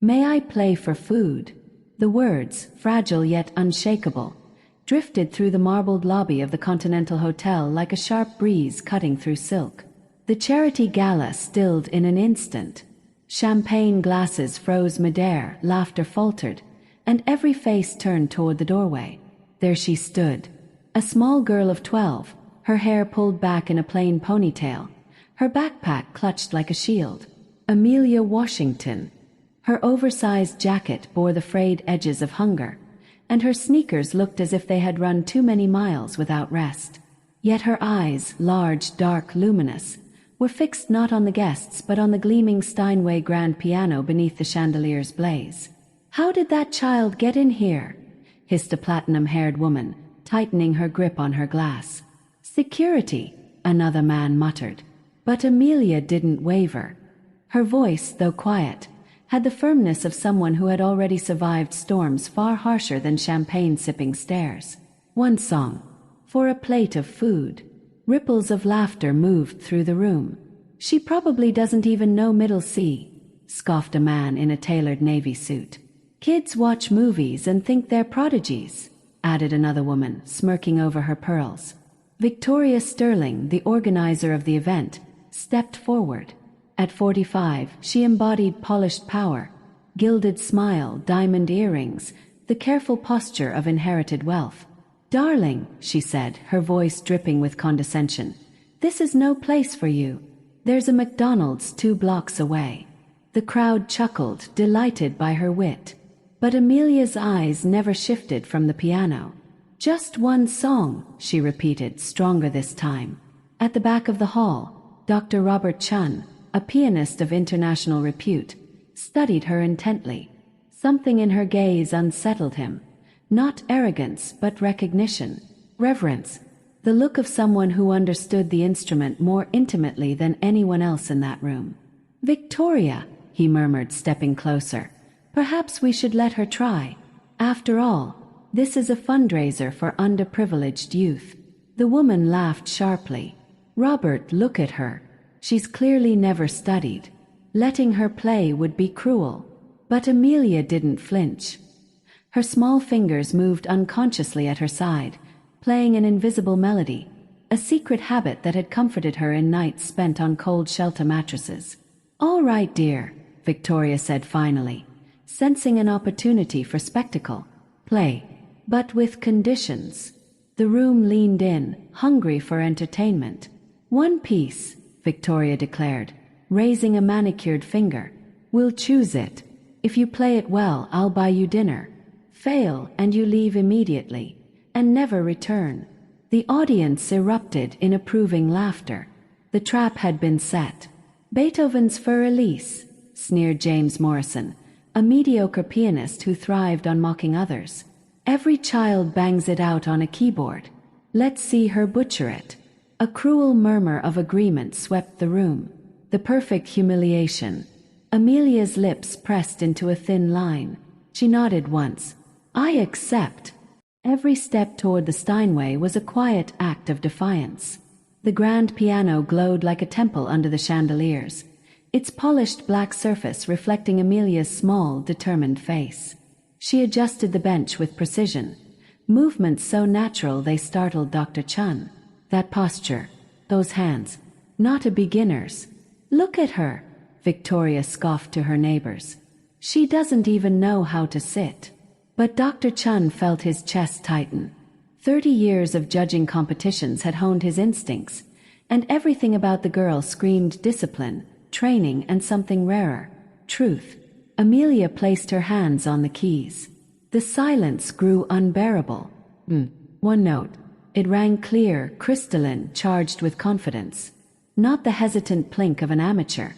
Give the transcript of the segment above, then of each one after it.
May I play for food? The words, fragile yet unshakable, drifted through the marbled lobby of the Continental Hotel like a sharp breeze cutting through silk. The charity gala stilled in an instant. Champagne glasses froze midair, laughter faltered, and every face turned toward the doorway. There she stood, a small girl of 12, her hair pulled back in a plain ponytail, her backpack clutched like a shield. Amelia Washington. Her oversized jacket bore the frayed edges of hunger, and her sneakers looked as if they had run too many miles without rest. Yet her eyes, large, dark, luminous, were fixed not on the guests but on the gleaming Steinway grand piano beneath the chandelier's blaze. "How did that child get in here?" hissed a platinum-haired woman, tightening her grip on her glass. "Security," another man muttered. But Amelia didn't waver. Her voice, though quiet, had the firmness of someone who had already survived storms far harsher than champagne-sipping stares. "One song. For a plate of food." Ripples of laughter moved through the room. "She probably doesn't even know Middle C," scoffed a man in a tailored navy suit. "Kids watch movies and think they're prodigies," added another woman, smirking over her pearls. Victoria Sterling, the organizer of the event, stepped forward. At 45, she embodied polished power, gilded smile, diamond earrings, the careful posture of inherited wealth. "Darling," she said, her voice dripping with condescension, "this is no place for you. There's a McDonald's 2 blocks away." The crowd chuckled, delighted by her wit. But Amelia's eyes never shifted from the piano. "Just one song," she repeated, stronger this time. At the back of the hall, Dr. Robert Chun, a pianist of international repute, studied her intently. Something in her gaze unsettled him. Not arrogance, but recognition, reverence, the look of someone who understood the instrument more intimately than anyone else in that room. "Victoria," he murmured, stepping closer, "perhaps we should let her try. After all, this is a fundraiser for underprivileged youth." The woman laughed sharply. "Robert, look at her. She's clearly never studied. Letting her play would be cruel." But Amelia didn't flinch. Her small fingers moved unconsciously at her side, playing an invisible melody, a secret habit that had comforted her in nights spent on cold shelter mattresses. "All right, dear," Victoria said finally, sensing an opportunity for spectacle. "Play, but with conditions." The room leaned in, hungry for entertainment. "One piece," Victoria declared, raising a manicured finger. "We'll choose it. If you play it well, I'll buy you dinner. Fail, and you leave immediately, and never return." The audience erupted in approving laughter. The trap had been set. "Beethoven's Für Elise," sneered James Morrison, a mediocre pianist who thrived on mocking others. "Every child bangs it out on a keyboard. Let's see her butcher it." A cruel murmur of agreement swept the room. The perfect humiliation. Amelia's lips pressed into a thin line. She nodded once. "I accept." Every step toward the Steinway was a quiet act of defiance. The grand piano glowed like a temple under the chandeliers, its polished black surface reflecting Amelia's small, determined face. She adjusted the bench with precision, movements so natural they startled Dr. Chun. That posture, those hands, not a beginner's. "Look at her," Victoria scoffed to her neighbors. "She doesn't even know how to sit." But Dr. Chun felt his chest tighten. 30 years of judging competitions had honed his instincts, and everything about the girl screamed discipline, training, and something rarer, truth. Amelia placed her hands on the keys. The silence grew unbearable. One note. It rang clear, crystalline, charged with confidence. Not the hesitant plink of an amateur,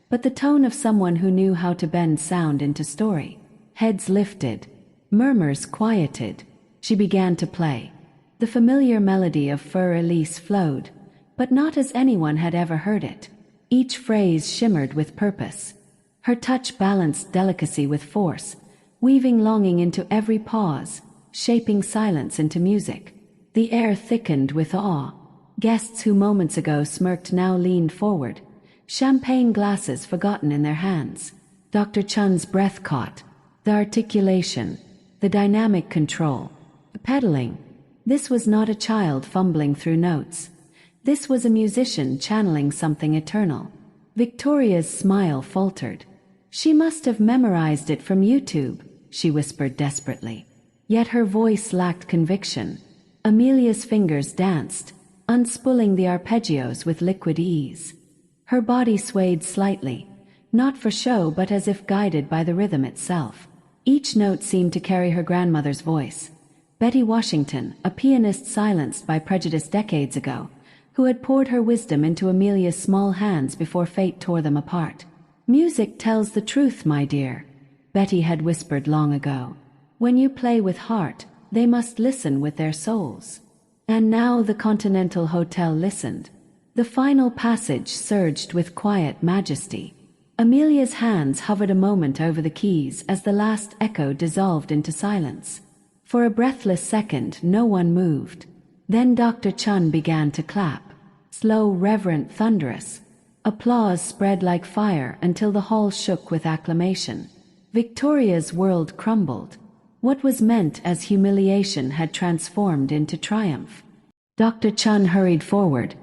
but the tone of someone who knew how to bend sound into story. Heads lifted. Murmurs quieted. She began to play. The familiar melody of Für Elise flowed, but not as anyone had ever heard it. Each phrase shimmered with purpose. Her touch balanced delicacy with force, weaving longing into every pause, shaping silence into music. The air thickened with awe. Guests who moments ago smirked now leaned forward, champagne glasses forgotten in their hands. Dr. Chun's breath caught. The articulation, the dynamic control, the pedaling. This was not a child fumbling through notes. This was a musician channeling something eternal. Victoria's smile faltered. She must have memorized it from YouTube, she whispered desperately. Yet her voice lacked conviction. Amelia's fingers danced, unspooling the arpeggios with liquid ease. Her body swayed slightly, not for show but as if guided by the rhythm itself. Each note seemed to carry her grandmother's voice. Betty Washington, a pianist silenced by prejudice decades ago, who had poured her wisdom into Amelia's small hands before fate tore them apart. "Music tells the truth, my dear," Betty had whispered long ago. "When you play with heart, they must listen with their souls." And now the Continental Hotel listened. The final passage surged with quiet majesty. Amelia's hands hovered a moment over the keys as the last echo dissolved into silence. For a breathless second, no one moved. Then Dr. Chun began to clap. Slow, reverent, thunderous. Applause spread like fire until the hall shook with acclamation. Victoria's world crumbled. What was meant as humiliation had transformed into triumph. Dr. Chun hurried forward,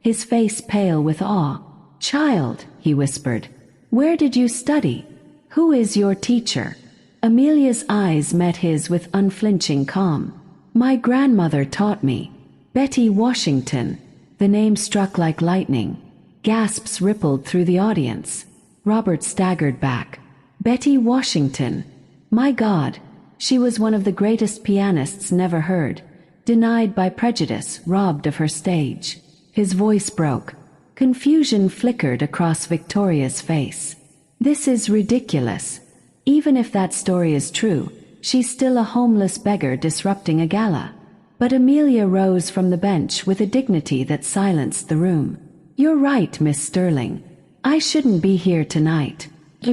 his face pale with awe. "Child," he whispered, "where did you study? Who is your teacher?" Amelia's eyes met his with unflinching calm. "My grandmother taught me. Betty Washington." The name struck like lightning. Gasps rippled through the audience. Robert staggered back. Betty Washington. My God, she was one of the greatest pianists never heard. Denied by prejudice, robbed of her stage. His voice broke. Confusion flickered across Victoria's face. "This is ridiculous. Even if that story is true, she's still a homeless beggar disrupting a gala." But Amelia rose from the bench with a dignity that silenced the room. "You're right, Miss Sterling. I shouldn't be here tonight."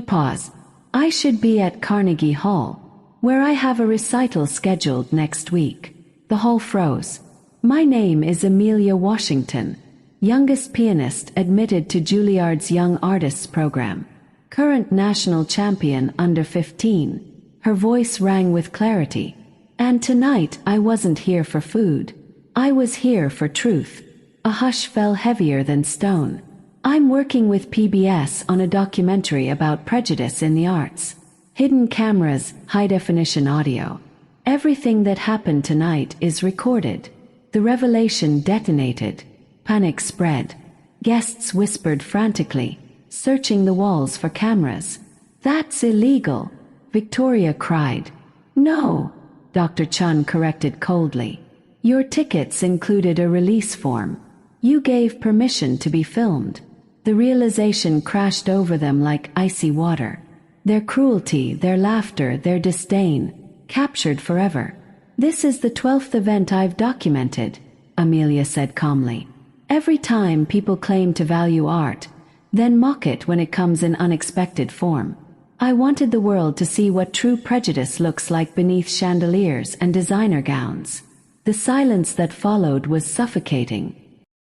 Pause. "I should be at Carnegie Hall, where I have a recital scheduled next week." The hall froze. "My name is Amelia Washington, youngest pianist admitted to Juilliard's Young Artists program. Current national champion under 15. Her voice rang with clarity. "And tonight I wasn't here for food. I was here for truth." A hush fell heavier than stone. "I'm working with PBS on a documentary about prejudice in the arts. Hidden cameras, high-definition audio. Everything that happened tonight is recorded." The revelation detonated. Panic spread. Guests whispered frantically, searching the walls for cameras. "That's illegal," Victoria cried. "No," Dr. Chun corrected coldly. "Your tickets included a release form. You gave permission to be filmed." The realization crashed over them like icy water. Their cruelty, their laughter, their disdain, captured forever. "This is the 12th event I've documented," Amelia said calmly. "Every time people claim to value art, then mock it when it comes in unexpected form. I wanted the world to see what true prejudice looks like beneath chandeliers and designer gowns." The silence that followed was suffocating.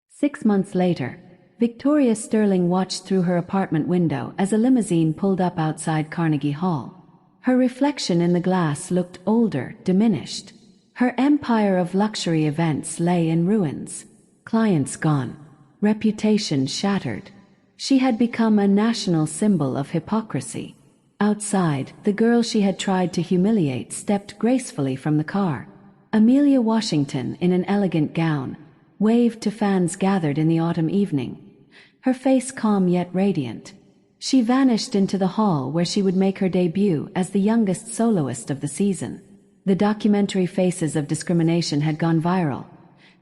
6 months later, Victoria Sterling watched through her apartment window as a limousine pulled up outside Carnegie Hall. Her reflection in the glass looked older, diminished. Her empire of luxury events lay in ruins. Clients gone. Reputation shattered. She had become a national symbol of hypocrisy. Outside, the girl she had tried to humiliate stepped gracefully from the car. Amelia Washington, in an elegant gown, waved to fans gathered in the autumn evening, her face calm yet radiant. She vanished into the hall where she would make her debut as the youngest soloist of the season. The documentary Faces of Discrimination had gone viral.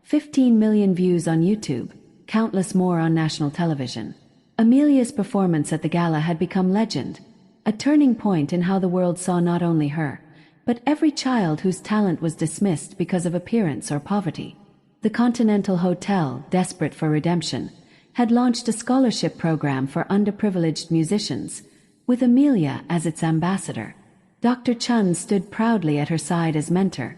15 million views on YouTube, countless more on national television. Amelia's performance at the gala had become legend, a turning point in how the world saw not only her, but every child whose talent was dismissed because of appearance or poverty. The Continental Hotel, desperate for redemption, had launched a scholarship program for underprivileged musicians, with Amelia as its ambassador. Dr. Chun stood proudly at her side as mentor,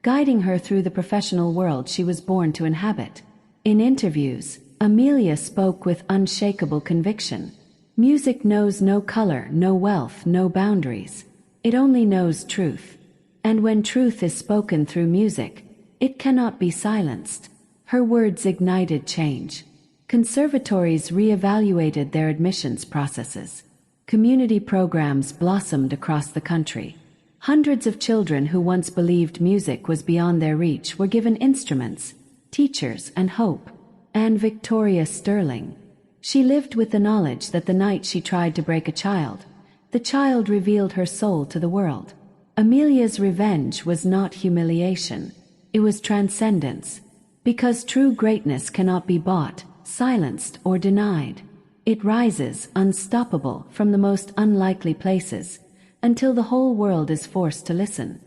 guiding her through the professional world she was born to inhabit. In interviews, Amelia spoke with unshakable conviction. Music knows no color, no wealth, no boundaries. It only knows truth. And when truth is spoken through music, it cannot be silenced. Her words ignited change. Conservatories re-evaluated their admissions processes. Community programs blossomed across the country. Hundreds of children who once believed music was beyond their reach were given instruments, teachers, and hope. And Victoria Sterling. She lived with the knowledge that the night she tried to break a child, the child revealed her soul to the world. Amelia's revenge was not humiliation. It was transcendence. Because true greatness cannot be bought, silenced, or denied. It rises, unstoppable, from the most unlikely places, until the whole world is forced to listen.